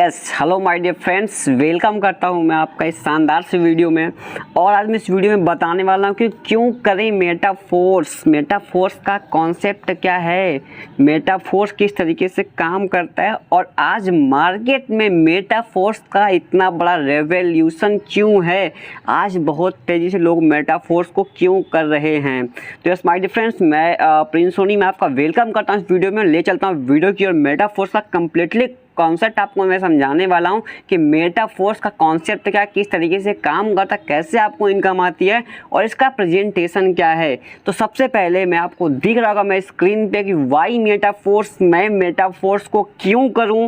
Yes hello my dear friends, welcome करता हूं मैं आपका इस शानदार से वीडियो में। और आज मैं इस वीडियो में बताने वाला हूं कि क्यों करें मेटाफोर्स का कॉन्सेप्ट क्या है, मेटाफोर्स किस तरीके से काम करता है और आज मार्केट में मेटाफोर्स का इतना बड़ा रेवोल्यूशन क्यों है, आज बहुत तेज़ी से लोग मेटाफोर्स को क्यों कर रहे हैं। तो यस माय डियर फ्रेंड्स, मैं प्रिंस सोनी में आपका वेलकम करता हूँ। इस वीडियो में ले चलता हूँ वीडियो की और मेटाफोर्स का कम्प्लीटली कॉन्सेप्ट आपको मैं समझाने वाला हूं कि मेटाफोर्स का कॉन्सेप्ट क्या, किस तरीके से काम करता है, कैसे आपको इनकम आती है और इसका प्रेजेंटेशन क्या है। तो सबसे पहले मैं आपको दिख रहा होगा मैं स्क्रीन पे कि वाई मेटाफोर्स, मैं मेटाफोर्स को क्यों करूं।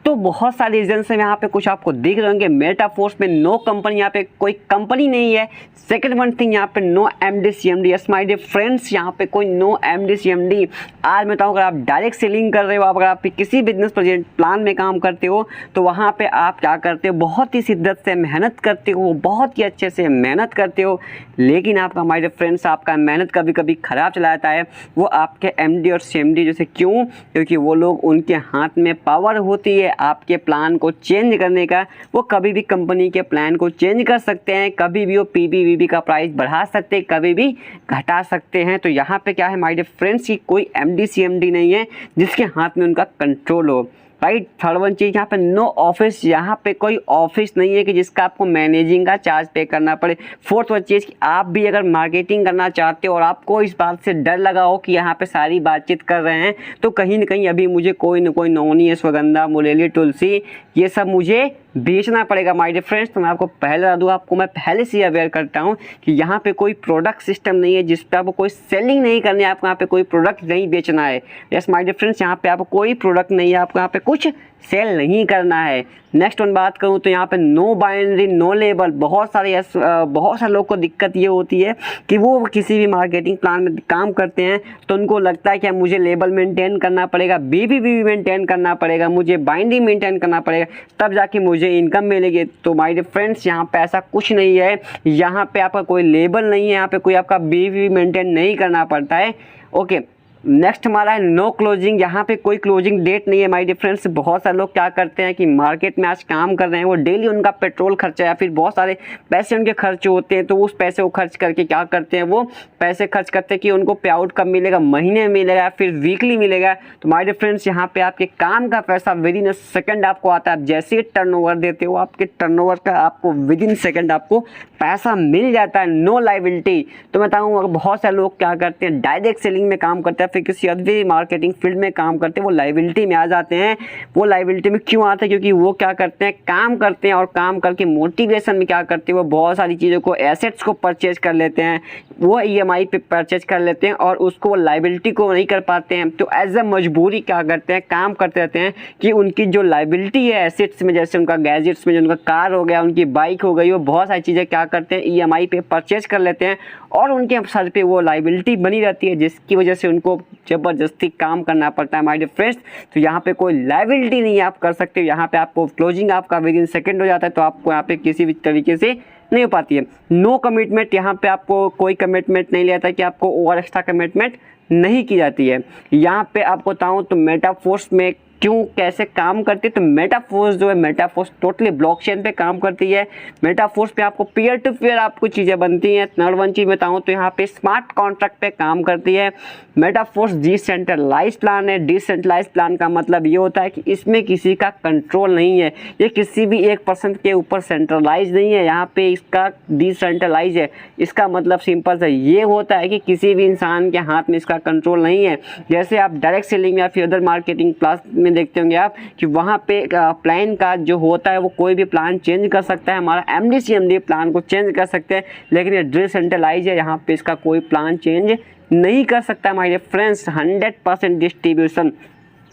तो बहुत सारे रीजन से यहाँ पे कुछ आपको दिख रहे होंगे। मेटाफोर्स में नो कंपनी, यहाँ पे कोई कंपनी नहीं है। सेकंड वन थिंग, यहाँ पे no MD CMD. Yes my dear friends, यहाँ पे कोई नो एमडी सीएमडी। आज मैं बताऊँ, अगर आप डायरेक्ट सेलिंग कर रहे हो, अगर आप किसी बिजनेस प्लान में काम करते हो तो वहाँ पे आप क्या करते हो, बहुत ही शिद्दत से मेहनत करते हो, बहुत ही अच्छे से मेहनत करते हो, लेकिन आपका माय डियर फ्रेंड्स आपका मेहनत कभी कभी ख़राब चला जाता है। वो आपके एमडी और सीएमडी जैसे। क्यों? क्योंकि वो लोग, उनके हाथ में पावर होती है आपके प्लान को चेंज करने का। वो कभी भी कंपनी के प्लान को चेंज कर सकते हैं, कभी भी वो पीबी का प्राइस बढ़ा सकते हैं, कभी भी घटा सकते हैं। तो यहाँ पे क्या है माय डियर फ्रेंड्स की कोई एमडी सीएमडी नहीं है जिसके हाथ में उनका कंट्रोल हो। राइट। थर्ड वन चीज़, यहाँ पे नो ऑफिस, यहाँ पे कोई ऑफिस नहीं है कि जिसका आपको मैनेजिंग का चार्ज पे करना पड़े। फोर्थ वन चीज़, आप भी अगर मार्केटिंग करना चाहते हो और आपको इस बात से डर लगा हो कि यहाँ पे सारी बातचीत कर रहे हैं तो कहीं ना कहीं अभी मुझे कोई ना कोई नौनी, अश्वगंधा, मुलेली, तुलसी, ये सब मुझे बेचना पड़ेगा माय डियर फ्रेंड्स। तो मैं आपको पहले बता दूँ, आपको मैं पहले से अवेयर करता हूँ कि यहाँ पे कोई प्रोडक्ट सिस्टम नहीं है जिस पर आपको कोई सेलिंग नहीं करनी है, आपको यहाँ पे कोई प्रोडक्ट नहीं बेचना है। यस माय डियर फ्रेंड्स, यहाँ पे आपको कोई प्रोडक्ट नहीं है, आपको यहाँ पे कुछ सेल नहीं करना है। नेक्स्ट वन बात करूँ तो यहाँ पे नो बाइनरी, नो लेबल। बहुत सारे लोग को दिक्कत ये होती है कि वो किसी भी मार्केटिंग प्लान में काम करते हैं तो उनको लगता है कि मुझे लेबल मेंटेन करना पड़ेगा, बीबीबी मेंटेन करना पड़ेगा, मुझे बाइंडिंग मेंटेन करना पड़ेगा, तब जाके मुझे इनकम मिलेगी। तो माय डियर फ्रेंड्स, यहाँ पे ऐसा कुछ नहीं है। यहाँ पे आपका कोई लेबल नहीं है, यहाँ पे कोई आपका बीबीबी मेंटेन नहीं करना पड़ता है। ओके। नेक्स्ट हमारा है नो क्लोजिंग। यहाँ पे कोई क्लोजिंग डेट नहीं है माय डियर फ्रेंड्स। बहुत सारे लोग क्या करते हैं कि मार्केट में आज काम कर रहे हैं, वो डेली उनका पेट्रोल खर्चा या फिर बहुत सारे पैसे उनके खर्च होते हैं, तो उस पैसे को खर्च करके क्या करते हैं, वो पैसे खर्च करते हैं कि उनको पे आउट कब मिलेगा, महीने में मिलेगा या फिर वीकली मिलेगा। तो माय डियर फ्रेंड्स, यहाँ पे आपके काम का पैसा विद इन सेकेंड आपको आता है। आप जैसे ही टर्नओवर देते हो, आपके टर्नओवर का आपको विद इन सेकेंड आपको पैसा मिल जाता है। No liability. तो मैं बताऊँ, बहुत सारे लोग क्या करते हैं, डायरेक्ट सेलिंग में काम करते हैं, फिर किसी अदर मार्केटिंग फील्ड में काम करते हैं, वो लायबिलिटी में आ जाते हैं। वो लायबिलिटी में क्यों आते हैं? क्योंकि वो क्या करते हैं, काम करते हैं और काम करके मोटिवेशन में क्या करते हैं, वो बहुत सारी चीज़ों को, एसेट्स को परचेज कर लेते हैं, वो ईएमआई पे परचेज कर लेते हैं और उसको लायबिलिटी को नहीं कर पाते हैं। तो एज ए मजबूरी क्या करते हैं, काम करते रहते हैं कि उनकी जो लायबिलिटी है एसेट्स में, जैसे उनका गैजेट्स में, जो उनका कार हो गया, उनकी बाइक हो गई, वो बहुत सारी चीज़ें क्या करते हैं, ईएमआई पे परचेज कर लेते हैं और उनके सर पे वो लायबिलिटी बनी रहती है, जिसकी वजह से उनको जबरदस्ती काम करना पड़ता है माय डियर फ्रेंड्स। तो यहाँ पे कोई लायबिलिटी नहीं है, आप कर सकते हो। यहाँ पे आपको क्लोजिंग आपका विद इन सेकेंड हो जाता है, तो आपको यहाँ पे किसी भी तरीके से नहीं हो पाती है। नो कमिटमेंट, यहाँ पे आपको कोई कमिटमेंट नहीं लेता कि आपको ओवर एक्स्ट्रा कमिटमेंट नहीं की जाती है। यहाँ पे आपको बताऊँ तो मेटाफोर्स में क्यों, कैसे काम करती है। तो मेटाफोर्स जो है, मेटाफोर्स टोटली ब्लॉकचेन पे काम करती है। मेटाफोर्स पे आपको पीयर टू पीयर आपको चीज़ें बनती हैं। थर्ड वन चीज़ बताऊँ तो यहाँ पे स्मार्ट कॉन्ट्रैक्ट पे काम करती है। मेटाफोर्स डिसेंट्रलाइज प्लान है। डिसेंट्रलाइज प्लान का मतलब ये होता है कि इसमें किसी का कंट्रोल नहीं है, ये किसी भी एक पर्सन के ऊपर सेंट्रलाइज नहीं है, यहाँ पे इसका डिसेंट्रलाइज है। इसका मतलब सिंपल सा ये होता है कि किसी भी इंसान के हाथ में इसका कंट्रोल नहीं है। जैसे आप डायरेक्ट सेलिंग या फिर अदर मार्केटिंग प्लान देखते होंगे आप कि वहाँ पे प्लान का जो होता है वो कोई भी प्लान चेंज कर सकता है, हमारा एमडी सीएमडी प्लान को चेंज कर सकते हैं, लेकिन ये डिसेंट्रलाइज है, यहाँ पे इसका कोई प्लान चेंज नहीं कर सकता हमारे फ्रेंड्स। 100% डिस्ट्रीब्यूशन।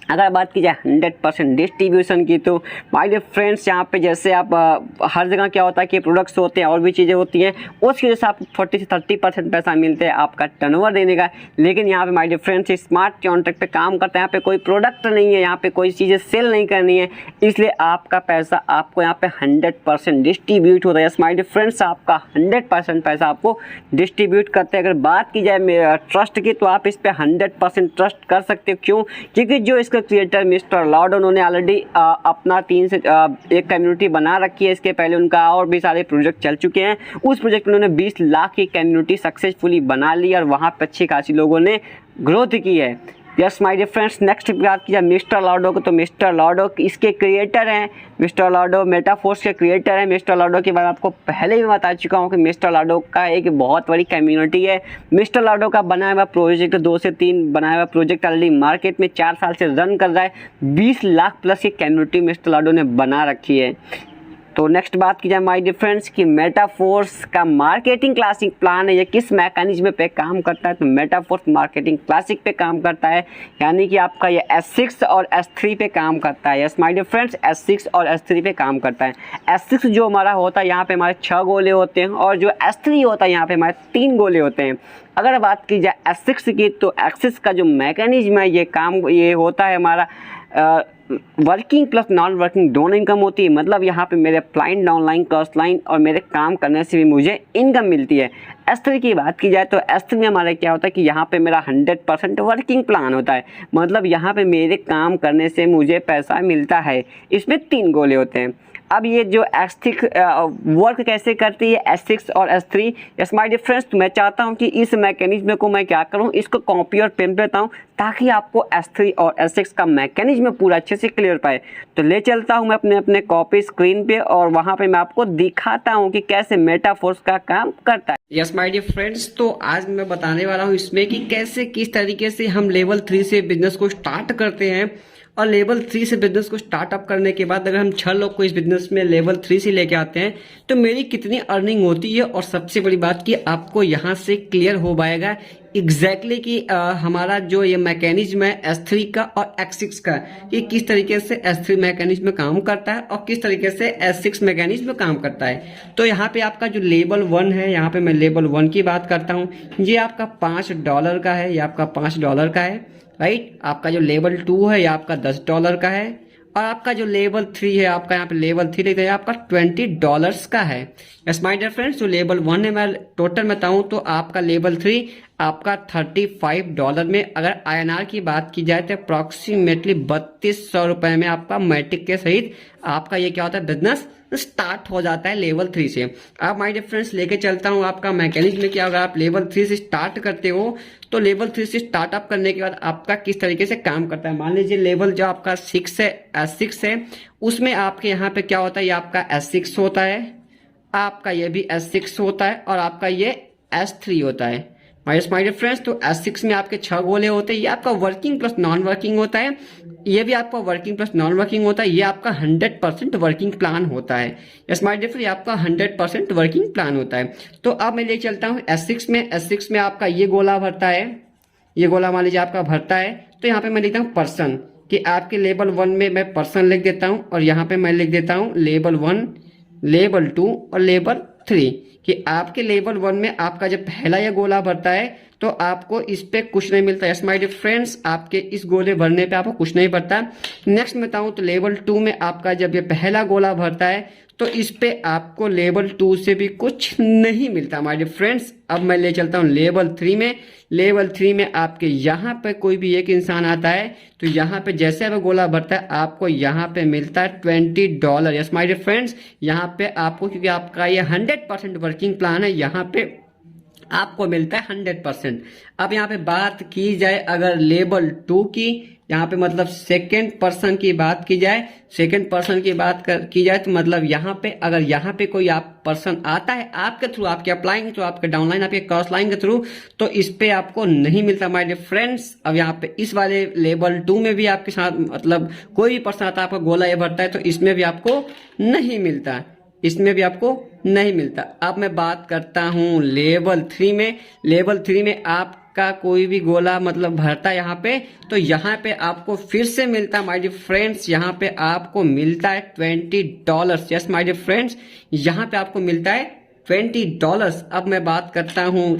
अगर बात की जाए 100% डिस्ट्रीब्यूशन की, तो माय डियर फ्रेंड्स यहाँ पे जैसे आप हर जगह क्या होता है कि प्रोडक्ट्स होते हैं और भी चीज़ें होती हैं, उसकी वजह से आपको 40 से 30% पैसा मिलते हैं आपका टर्नओवर देने का। लेकिन यहाँ पे my dear friends smart contract पे काम करते हैं, यहाँ पे कोई प्रोडक्ट नहीं है, यहाँ पे कोई चीज़ें सेल नहीं करनी है, इसलिए आपका पैसा आपको यहाँ पे 100% डिस्ट्रीब्यूट होता है। यस माय डियर फ्रेंड्स, आपका 100% पैसा आपको डिस्ट्रीब्यूट करते हैं। अगर बात की जाए ट्रस्ट की, तो आप इस पर 100% ट्रस्ट कर सकते हो। क्यों? क्योंकि जो इसका का क्रिएटर मिस्टर लॉर्ड, उन्होंने ऑलरेडी अपना 3 से 1 कम्युनिटी बना रखी है। इसके पहले उनका और भी सारे प्रोजेक्ट चल चुके हैं। उस प्रोजेक्ट में उन्होंने 20 लाख की कम्युनिटी सक्सेसफुली बना ली और वहाँ पर अच्छी खासी लोगों ने ग्रोथ की है। Yes my dear friends, next बात की जाए मिस्टर लॉर्डो को, तो मिस्टर लॉर्डो इसके क्रिएटर हैं। मिस्टर लॉर्डो मेटाफोर्स के क्रिएटर हैं। मिस्टर लॉर्डो के बारे में आपको पहले भी बता चुका हूँ कि मिस्टर लॉर्डो का एक बहुत बड़ी कम्युनिटी है। मिस्टर लॉर्डो का बनाया हुआ प्रोजेक्ट 2 से 3 बनाया हुआ प्रोजेक्ट ऑलरेडी मार्केट में 4 साल से रन कर रहा है। 20 लाख प्लस की कम्युनिटी मिस्टर लॉर्डो ने बना रखी है। तो नेक्स्ट बात की जाए माय डियर फ्रेंड्स कि मेटाफोर्स का मार्केटिंग क्लासिक प्लान है, ये किस मैकेनिज्म पे काम करता है। तो मेटाफोर्स मार्केटिंग क्लासिक पे काम करता है, यानी कि आपका ये S6 और S3 पे काम करता है। Yes my dear friends, S6 और S3 पे काम करता है। S6 जो हमारा होता है यहाँ पे हमारे 6 गोले होते हैं और जो S3 होता है यहाँ पे हमारे 3 गोले होते हैं। अगर बात की जाए S6 की, तो एक्सिस का जो मैकेनिज्म है ये होता है हमारा वर्किंग प्लस नॉन वर्किंग दोनों इनकम होती है। मतलब यहाँ पे मेरे अपलाइन डाउनलाइन कॉस्ट लाइन और मेरे काम करने से भी मुझे इनकम मिलती है। S3 की बात की जाए तो S3 में हमारा क्या होता है कि यहाँ पे मेरा 100% वर्किंग प्लान होता है। मतलब यहाँ पे मेरे काम करने से मुझे पैसा मिलता है। इसमें 3 गोले होते हैं। अब ये जो S6 वर्क कैसे करती है, S6 और S3, yes my dear friends, तो मैं चाहता हूँ कि इस मैकेनिज्म को मैं क्या करूँ, इसको कॉपी और पेन लेता हूँ ताकि आपको S3 और S6 का मैकेनिज्म पूरा अच्छे से क्लियर पाए। तो ले चलता हूँ मैं अपने कॉपी स्क्रीन पे और वहाँ पे मैं आपको दिखाता हूँ कि कैसे मेटाफोर्स का काम करता है। यस माय डियर फ्रेंड्स, तो आज मैं बताने वाला हूँ इसमें कि कैसे किस तरीके से हम लेवल 3 से बिजनेस को स्टार्ट करते हैं और लेवल 3 से बिजनेस को स्टार्टअप करने के बाद अगर हम 6 लोग को इस बिजनेस में लेवल 3 से लेके आते हैं तो मेरी कितनी अर्निंग होती है। और सबसे बड़ी बात कि आपको यहाँ से क्लियर हो पाएगा एग्जैक्टली कि हमारा जो ये मैकेनिज्म है S3 का और S6 का, ये किस तरीके से S3 मैकेनिज्म काम करता है और किस तरीके से S6 मैकेनिज्म काम करता है। तो यहाँ पे आपका जो लेवल 1 है, यहाँ पे मैं लेवल 1 की बात करता हूँ। ये आपका $5 का है, ये आपका $5 का है, राइट। आपका जो लेवल 2 है ये आपका $10 का है और आपका जो लेवल 3 है, आपका यहाँ पे लेवल 3 लिखा है, आपका $20 का है। यस माय डियर फ्रेंड्स, जो लेवल 1 है मैं टोटल बताऊं तो आपका लेवल 3 आपका $35 में, अगर INR की बात की जाए तो अप्रॉक्सीमेटली 3200 रुपए में आपका मैट्रिक के सहित आपका ये क्या होता है, बिजनेस स्टार्ट हो जाता है लेवल 3 से। अब माय डियर फ्रेंड्स लेके चलता हूँ आपका मैकेनिज्म में क्या होगा। आप लेवल 3 से स्टार्ट करते हो तो लेवल 3 से स्टार्टअप करने के बाद आपका किस तरीके से काम करता है। मान लीजिए लेवल जो आपका 6 है, S6 है, उसमें आपके यहाँ पे क्या होता है, ये आपका S6 होता है, आपका ये भी S6 होता है और आपका ये S3 होता है। माय डियर फ्रेंड्स, तो S6 में आपके 6 गोले होते हैं। ये आपका वर्किंग प्लस नॉन वर्किंग होता है, ये भी आपका वर्किंग प्लस नॉन वर्किंग होता है। ये आपका 100% वर्किंग प्लान होता है। यस माय डियर फ्रेंड्स, ये आपका 100% वर्किंग प्लान होता है। तो अब मैं ले चलता हूँ S6 में आपका ये गोला भरता है, ये गोला मान लीजिए आपका भरता है। तो यहाँ पे मैं लिखता हूँ पर्सन, कि आपके लेवल 1 में मैं पर्सन लिख देता हूँ और यहाँ पे मैं लिख देता हूँ लेवल 1, लेवल 2 और लेवल 3, कि आपके लेवल 1 में आपका जब पहला ये गोला भरता है तो आपको इस पे कुछ नहीं मिलता। यस माय डियर फ्रेंड्स, आपके इस गोले भरने पे आपको कुछ नहीं पड़ता। नेक्स्ट मैं बताऊं तो लेवल 2 में आपका जब ये पहला गोला भरता है तो इस पे आपको लेवल 2 से भी कुछ नहीं मिलता माय डियर फ्रेंड्स। अब मैं ले चलता हूँ लेवल 3 में। लेवल 3 में आपके यहाँ पे कोई भी एक इंसान आता है तो यहाँ पे जैसे अब गोला भरता है आपको यहाँ पे मिलता है $20। यस माय डियर फ्रेंड्स, यहाँ पे आपको, क्योंकि आपका ये 100% वर्किंग प्लान है, यहाँ पे आपको मिलता है 100%। अब यहाँ पे बात की जाए अगर लेवल 2 की, यहाँ पे मतलब सेकेंड पर्सन की बात की जाए, सेकेंड पर्सन की बात की जाए तो मतलब यहाँ पे अगर यहाँ पे कोई आप पर्सन आता है आपके थ्रू, आपके अपलाइन थ्रू, आपके डाउनलाइन, आपके क्रॉस लाइन के थ्रू, तो इस पे आपको नहीं मिलता माय डियर फ्रेंड्स। अब यहाँ पे इस वाले लेवल 2 में भी आपके साथ मतलब कोई भी पर्सन आता है आपका गोला ये भरता है तो इसमें भी आपको नहीं मिलता, इसमें भी आपको नहीं मिलता। अब मैं बात करता हूँ लेवल 3 में। लेवल 3 में आपका कोई भी गोला मतलब भरता है यहाँ पे, तो यहाँ पे आपको फिर से मिलता है माय डियर फ्रेंड्स, यहाँ पे आपको मिलता है $20। यस माय डियर फ्रेंड्स, यहाँ पे आपको मिलता है $20। अब मैं बात करता हूँ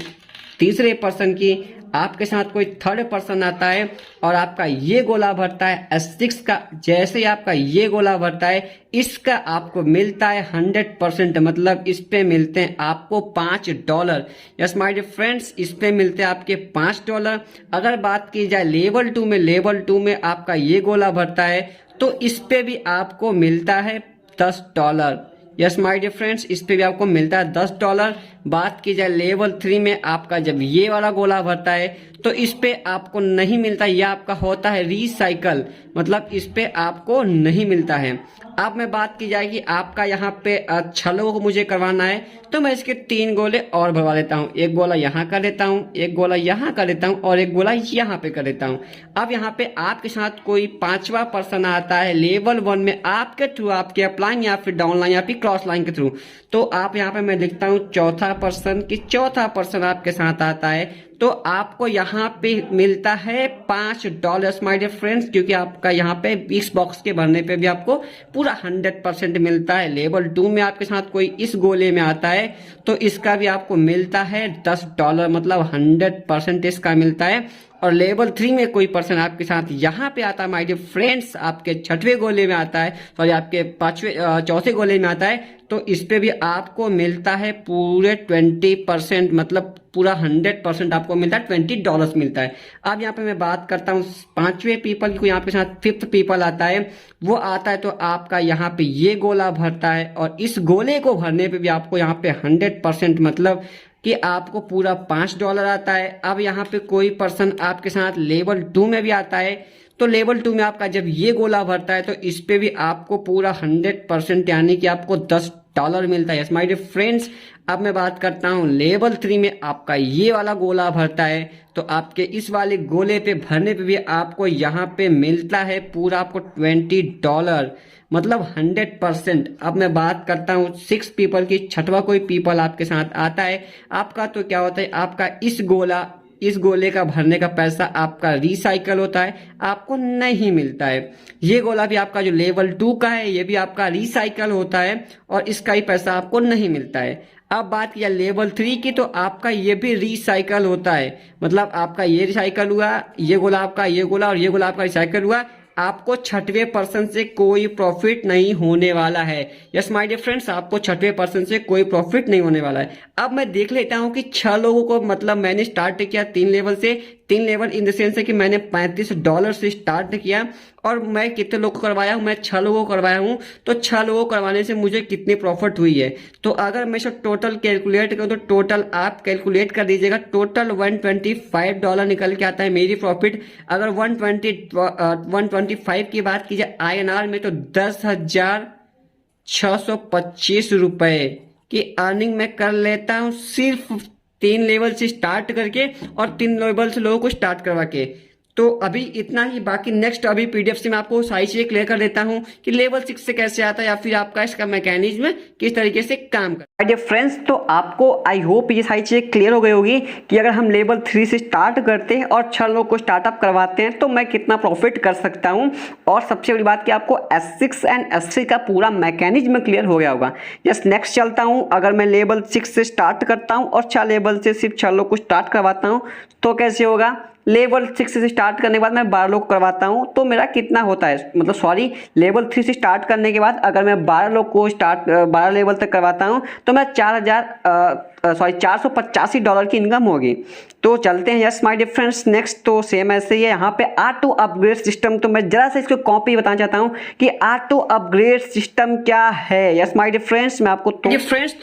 तीसरे पर्सन की। आपके साथ कोई थर्ड पर्सन आता है और आपका ये गोला भरता है S6 का, जैसे ही आपका ये गोला भरता है इसका आपको मिलता है 100%, मतलब इस पे मिलते हैं आपको $5। यस माय डियर फ्रेंड्स, इस पे मिलते हैं आपके $5। अगर बात की जाए लेवल 2 में, लेवल 2 में आपका ये गोला भरता है तो इस पे भी आपको मिलता है $10। यस माय डियर फ्रेंड्स, इस पे भी आपको मिलता है $10। बात की जाए लेवल 3 में आपका जब ये वाला गोला भरता है तो इस पे आपको नहीं मिलता, यह आपका होता है रिसाइकल, मतलब इस पे आपको नहीं मिलता है। अब मैं बात की जाए कि आपका यहाँ पे 6 लोगों को मुझे करवाना है तो मैं इसके 3 गोले और भरवा देता हूँ। एक गोला यहाँ कर देता हूँ, एक गोला यहाँ कर देता हूँ और एक गोला यहाँ पे कर देता हूँ। अब यहाँ पे आपके साथ कोई 5वां पर्सन आता है लेवल 1 में आपके थ्रू, आपके अपलाइन या फिर डाउनलाइन या फिर क्रॉस लाइन के थ्रू, तो आप यहाँ पे मैं लिखता हूँ चौथा पर्सन, कि चौथा पर्सन आपके साथ आता है तो आपको यहाँ पे मिलता है $5 माय डियर फ्रेंड्स, क्योंकि आपका यहाँ पे इस बॉक्स के भरने पे भी आपको पूरा 100% मिलता है। लेवल 2 में आपके साथ कोई इस गोले में आता है तो इसका भी आपको मिलता है $10, मतलब 100% इसका मिलता है। और लेवल 3 में कोई पर्सन आपके साथ यहाँ पे आता है माय डियर फ्रेंड्स, आपके 6वें गोले में आता है, सॉरी आपके 4थे गोले में आता है तो इस पे भी आपको मिलता है पूरे 20%, मतलब पूरा 100% आपको मिलता है, $20 मिलता है। अब यहाँ पे मैं बात करता हूँ 5वें पीपल की, यहाँ पे साथ 5th पीपल आता है, वो आता है तो आपका यहाँ पे ये गोला भरता है और इस गोले को भरने पे भी आपको यहाँ पे 100%, मतलब कि आपको पूरा $5 आता है। अब यहाँ पे कोई पर्सन आपके साथ लेवल 2 में भी आता है तो लेवल 2 में आपका जब ये गोला भरता है तो इस पे भी आपको पूरा 100%, यानी कि आपको $10 मिलता है। माय डियर फ्रेंड्स, अब मैं बात करता हूँ लेवल 3 में आपका ये वाला गोला भरता है तो आपके इस वाले गोले पे भरने पे भी आपको यहाँ पे मिलता है पूरा आपको $20, मतलब 100%। अब मैं बात करता हूँ 6 पीपल की, 6वां कोई पीपल आपके साथ आता है आपका, तो क्या होता है आपका इस गोले का भरने का पैसा आपका रिसाइकल होता है, आपको नहीं मिलता है। ये गोला भी आपका जो लेवल 2 का है ये भी आपका रिसाइकल होता है और इसका ही पैसा आपको नहीं मिलता है। अब बात किया लेवल 3 की, तो आपका ये भी रिसाइकल होता है, मतलब आपका ये रिसाइकल हुआ, ये गोला आपका, ये गोला और ये गोला आपका रिसाइकल हुआ, आपको 6वें पर्सन से कोई प्रॉफिट नहीं होने वाला है। यस माय डियर फ्रेंड्स, आपको 6वें पर्सन से कोई प्रॉफिट नहीं होने वाला है। अब मैं देख लेता हूं कि 6 लोगों को, मतलब मैंने स्टार्ट किया 3 लेवल से, 3 लेवल इन द सेंस है कि मैंने $35 से स्टार्ट किया और मैं कितने लोगों को करवाया हूं, मैं 6 लोगों को करवाया हूं, तो 6 लोगों को करवाने से मुझे कितनी प्रॉफिट हुई है। तो अगर मैं सब टोटल कैलकुलेट करूं तो टोटल आप कैलकुलेट कर दीजिएगा, टोटल $125 निकल के आता है मेरी प्रॉफिट। अगर 125 की बात की जाए INR में तो 10,625 रुपए की अर्निंग मैं कर लेता हूं, सिर्फ 3 लेवल से स्टार्ट करके और 3 लेवल से लोगों को स्टार्ट करवा के। तो अभी इतना ही, बाकी नेक्स्ट अभी PDF से मैं आपको सारी चीजें क्लियर कर देता हूं कि लेवल 6 से कैसे आता है या फिर आपका इसका मैकेनिज्म किस तरीके से काम करता है। फ्रेंड्स, तो आपको आई होप ये सारी चीजें क्लियर हो गई होगी कि अगर हम लेवल 3 से स्टार्ट करते हैं और 6 लोगों को स्टार्टअप करवाते हैं तो मैं कितना प्रॉफिट कर सकता हूं। और सबसे बड़ी बात कि आपको S6 एंड S3 का पूरा मैकेनिज्म क्लियर हो गया होगा। जस्ट नेक्स्ट चलता हूं, अगर मैं लेवल 6 से स्टार्ट करता हूं और 6 लेवल से सिर्फ 6 लोग को स्टार्ट करवाता हूं तो कैसे होगा। लेवल 6 से स्टार्ट करने के बाद मैं 12 लोग करवाता हूं तो मेरा कितना होता है, मतलब सॉरी लेवल 3 से स्टार्ट करने के बाद अगर मैं 12 लोग को 12 लेवल तक करवाता हूं तो मैं $485 की इनकम होगी। तो चलते हैं yes my dear friends next. तो सेम ऐसे ही है यहाँ पे ऑटो अपग्रेड सिस्टम, तो मैं जरा सा इसको कॉपी बताना चाहता हूँ कि ऑटो अपग्रेड सिस्टम क्या है। यस माय डियर फ्रेंड्स, मैं आपको तो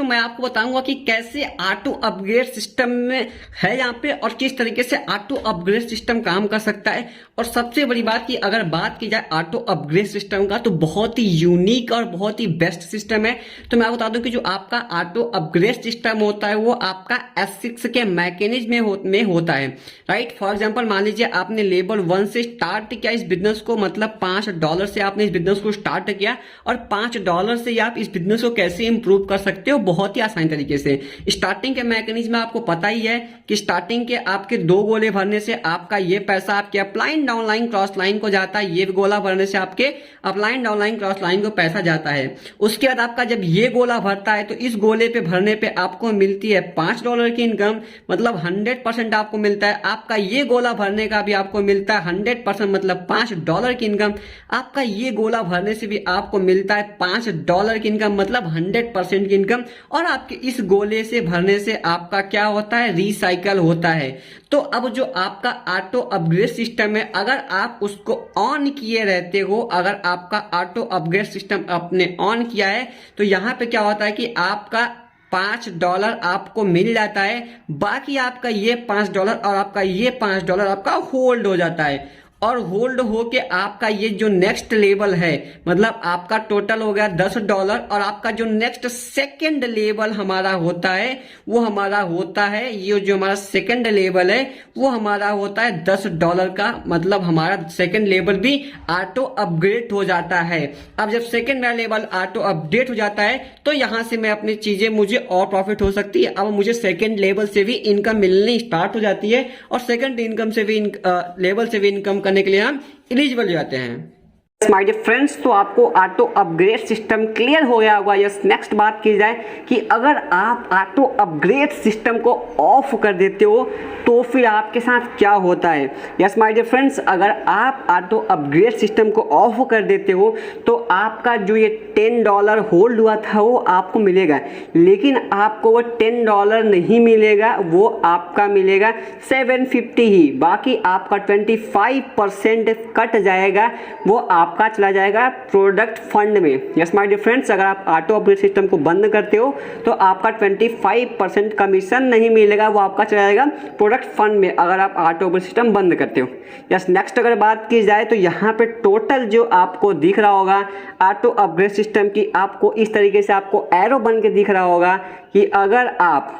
मैं आपको बताऊंगा कि कैसे ऑटो अपग्रेड सिस्टम में है यहाँ पे और किस तरीके से ऑटो अपग्रेड सिस्टम काम कर सकता है। और सबसे बड़ी बात की अगर बात की जाए ऑटो अपग्रेड सिस्टम का तो बहुत ही यूनिक और बहुत ही बेस्ट सिस्टम है। तो मैं बता दूं कि जो आपका ऑटो अपग्रेड सिस्टम होता है वो आपका S6 के मैकेनिज्म में होता है, राइट। फॉर एग्जांपल मान लीजिए आपने लेवल 1 से स्टार्ट किया इस बिजनेस को, मतलब $5 से आपने इस बिजनेस को स्टार्ट किया और $5 से आप इस बिजनेस को कैसे इंप्रूव कर सकते हो, बहुत ही आसान तरीके से। स्टार्टिंग के मैकेनिज्म आपको पता ही है कि स्टार्टिंग के आपके 2 गोले भरने से आपका ये पैसा आपके अपलाइन डाउनलाइन क्रॉस लाइन को जाता है, ये गोला भरने से आपके अपलाइन डाउनलाइन क्रॉस लाइन को पैसा जाता है। उसके बाद आपका जब ये गोला भरता है तो इस गोले पे भरने पे आपको मिलता मिलती है $5 की इनकम, मतलब 100% आपको मिलता है। आपका ये गोला भरने का भी आपको मिलता है 100%, मतलब $5 की इनकम। आपका ये गोला भरने से भी आपको मिलता है $5 की इनकम, मतलब 100% की इनकम। और आपके इस गोले से भरने से आपका क्या होता है, रिसाइकल होता है। तो अब जो आपका ऑटो अपग्रेड सिस्टम है, अगर आप उसको ऑन किए रहते हो, अगर आपका ऑटो अपग्रेड सिस्टम आपने ऑन किया है, तो यहाँ पे क्या होता है कि आपका $5 आपको मिल जाता है। बाकी आपका ये $5 और आपका ये $5 आपका होल्ड हो जाता है। और होल्ड होके आपका ये जो नेक्स्ट लेवल है, मतलब आपका टोटल हो गया $10, और आपका जो नेक्स्ट सेकंड लेवल हमारा होता है वो हमारा होता है, ये जो हमारा सेकंड लेवल है वो हमारा होता है $10 का, मतलब हमारा सेकंड लेवल भी ऑटो अपग्रेड हो जाता है। अब जब सेकंड लेवल ऑटो अपडेट हो जाता है तो यहां से मैं अपनी चीजें, मुझे और प्रॉफिट हो सकती है। अब मुझे सेकंड लेवल से भी इनकम मिलनी स्टार्ट हो जाती है, और सेकंड इनकम से भी लेवल से भी इनकम करने के लिए हम एलिजिबल हो जाते हैं। माय डियर फ्रेंड्स, तो आपको ऑटो अपग्रेड सिस्टम क्लियर हो गया होगा। यस, नेक्स्ट बात की जाए कि अगर आप ऑटो अपग्रेड सिस्टम को ऑफ कर देते हो तो फिर आपके साथ क्या होता है। यस माय डियर फ्रेंड्स, अगर आप ऑटो अपग्रेड सिस्टम को ऑफ कर देते हो तो आपका जो ये $10 होल्ड हुआ था वो आपको मिलेगा, लेकिन आपको वो $10 नहीं मिलेगा, वो आपका मिलेगा 750 ही। बाकी आपका 25% कट जाएगा, वो आपका चला जाएगा प्रोडक्ट फंड में। यस माय डियर फ्रेंड्स, अगर आप ऑटो अपग्रेड सिस्टम को बंद करते हो तो आपका 25% कमीशन नहीं मिलेगा, वो आपका चला जाएगा प्रोडक्ट फंड में, अगर आप ऑटो अपग्रेड सिस्टम बंद करते हो। यस, नेक्स्ट अगर बात की जाए तो यहाँ पे टोटल जो आपको दिख रहा होगा ऑटो अपग्रेड सिस्टम की, आपको इस तरीके से आपको एरो बन के दिख रहा होगा कि अगर आप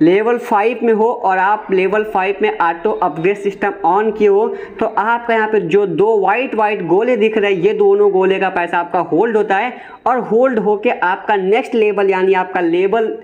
लेवल 5 में हो और आप लेवल 5 में ऑटो अपग्रेड सिस्टम ऑन किए हो तो आपका यहाँ पे जो दो वाइट गोले दिख रहे हैं, ये दोनों गोले का पैसा आपका होल्ड होता है, और होल्ड होके आपका नेक्स्ट लेवल यानी आपका लेवल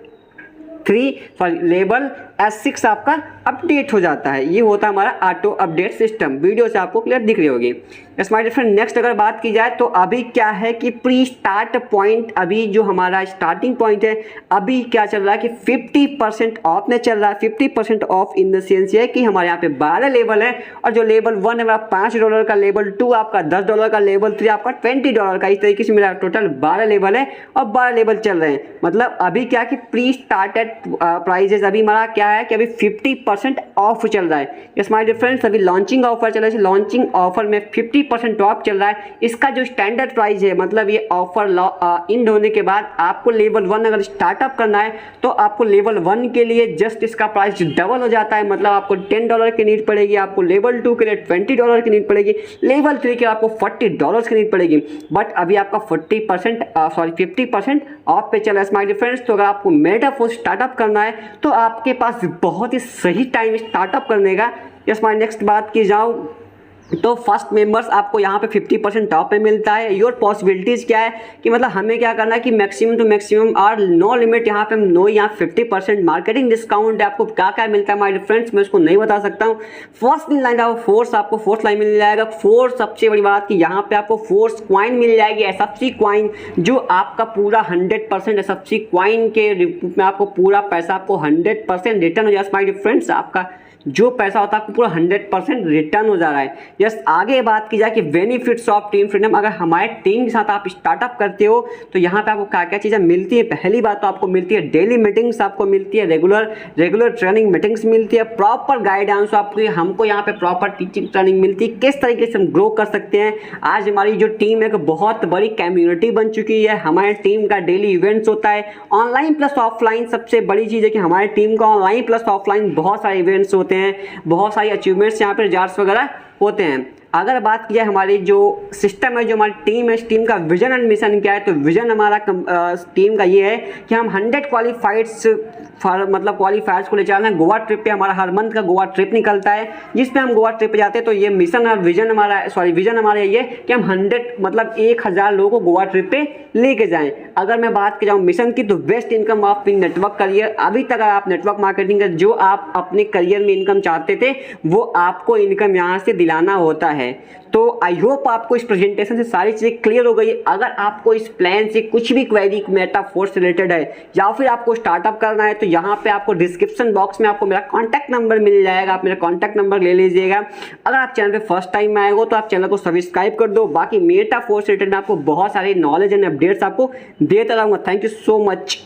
S6 आपका अपडेट हो जाता है। ये होता है हमारा ऑटो अपडेट सिस्टम। वीडियो से आपको क्लियर दिख रही होगी। Yes my dear friend, next अगर बात की जाए तो अभी क्या है कि प्री स्टार्ट पॉइंट, अभी जो हमारा स्टार्टिंग पॉइंट है, अभी क्या चल रहा है कि 50% ऑफ में चल रहा है। 50% ऑफ इन द सेंस ये कि हमारे यहाँ पे 12 लेवल है, और जो लेवल 1 है हमारा $5 का, लेवल 2 आपका $10 का, लेवल 3 आपका $20 का। इस तरीके से मेरा टोटल 12 लेवल है और 12 लेवल चल रहे हैं। मतलब अभी क्या कि प्री स्टार्टेड प्राइजेस अभी हमारा क्या है कि अभी 50% ऑफ चल रहा है। यस माय डियर फ्रेंड्स, अभी लॉन्चिंग ऑफर चल रहा है। लॉन्चिंग ऑफर में 50% ऑफ चल रहा है। इसका जो स्टैंडर्ड प्राइस है, मतलब ये ऑफर इंड होने के बाद आपको लेवल 1 अगर स्टार्टअप करना है तो आपको लेवल 1 के लिए जस्ट इसका प्राइस डबल हो जाता है, मतलब आपको $10 की नीड पड़ेगी, आपको लेवल 2 के लिए $20 की नीड पड़ेगी, लेवल 3 के लिए आपको $40 की नीड पड़ेगी। बट अभी आपका 50% ऑफ पे चल रहा है माय डियर फ्रेंड्स। तो अगर आपको मेटाफोर्स स्टार्टअप करना है तो आपके पास बहुत ही सही टाइम स्टार्टअप करने का। यस माय नेक्स्ट बात की जाऊँ तो फर्स्ट मेंबर्स आपको यहाँ पे 50% ऑफ में मिलता है। योर पॉसिबिलिटीज़ क्या है कि मतलब हमें क्या करना है कि मैक्सिमम टू मैक्सिमम और नो लिमिट, यहाँ पे नो, यहाँ 50% मार्केटिंग डिस्काउंट है। आपको क्या क्या मिलता है माय फ्रेंड्स, मैं उसको नहीं बता सकता हूँ। फर्स्ट इन लाइन आपको फोर्स, आपको फोर्स लाइन मिल जाएगा। फोर्स सबसे बड़ी बात कि यहाँ पे आपको फोर्स क्वाइन मिल जाएगी, SFC क्वाइन, जो आपका पूरा 100% SFC क्वाइन के रूप में आपको पूरा पैसा आपको 100% रिटर्न हो जाए माय फ्रेंड्स। आपका जो पैसा होता है आपको पूरा 100% रिटर्न हो जा रहा है। यस, आगे बात की जाए कि बेनिफिट्स ऑफ टीम फ्रीडम, अगर हमारे टीम के साथ आप स्टार्टअप करते हो तो यहाँ पे आपको क्या क्या चीज़ें मिलती है। पहली बात तो आपको मिलती है डेली मीटिंग्स, आपको मिलती है रेगुलर ट्रेनिंग मीटिंग्स मिलती है, प्रॉपर गाइडेंस आपको, हमको यहाँ पे प्रॉपर टीचिंग ट्रेनिंग मिलती है, किस तरीके से हम ग्रो कर सकते हैं। आज हमारी जो टीम है बहुत बड़ी कम्युनिटी बन चुकी है। हमारे टीम का डेली इवेंट्स होता है, ऑनलाइन प्लस ऑफलाइन। सबसे बड़ी चीज़ है कि हमारी टीम का ऑनलाइन प्लस ऑफलाइन बहुत सारे इवेंट्स होते हैं, बहुत सारी अचीवमेंट्स यहाँ पे रिजल्ट्स वगैरह होते हैं। अगर बात की जाए हमारी जो सिस्टम है, जो हमारी टीम है, इस टीम का विजन एंड मिशन क्या है, तो विजन हमारा टीम का ये है कि हम 100 क्वालिफायर्स को ले चल रहे हैं गोवा ट्रिप पे। हमारा हर मंथ का गोवा ट्रिप निकलता है जिसपे हम गोवा ट्रिप पे जाते हैं। तो ये मिशन और विजन हमारा ये कि हम 1000 लोगों को गोवा ट्रिप पे लेके जाएं। अगर मैं बात कर जाऊँ मिशन की, तो best income of network career. अभी तक अगर आप नेटवर्क मार्केटिंग का जो आप अपने करियर में इनकम चाहते थे वो आपको इनकम यहाँ से दिलाना होता है। तो आई होप आपको इस प्रेजेंटेशन से सारी चीज़ें क्लियर हो गई। अगर आपको इस प्लान से कुछ भी क्वेरी मेटाफोर्स रिलेटेड है या फिर आपको स्टार्टअप करना है तो यहाँ पे आपको डिस्क्रिप्शन बॉक्स में आपको मेरा कॉन्टैक्ट नंबर मिल जाएगा, आप मेरा कॉन्टैक्ट नंबर ले लीजिएगा। अगर आप चैनल पे फर्स्ट टाइम में आए हो तो आप चैनल को सब्सक्राइब कर दो। बाकी मेटाफोर्स रिलेटेड में आपको बहुत सारी नॉलेज एंड अपडेट्स आपको देता रहूँगा। Thank you so much.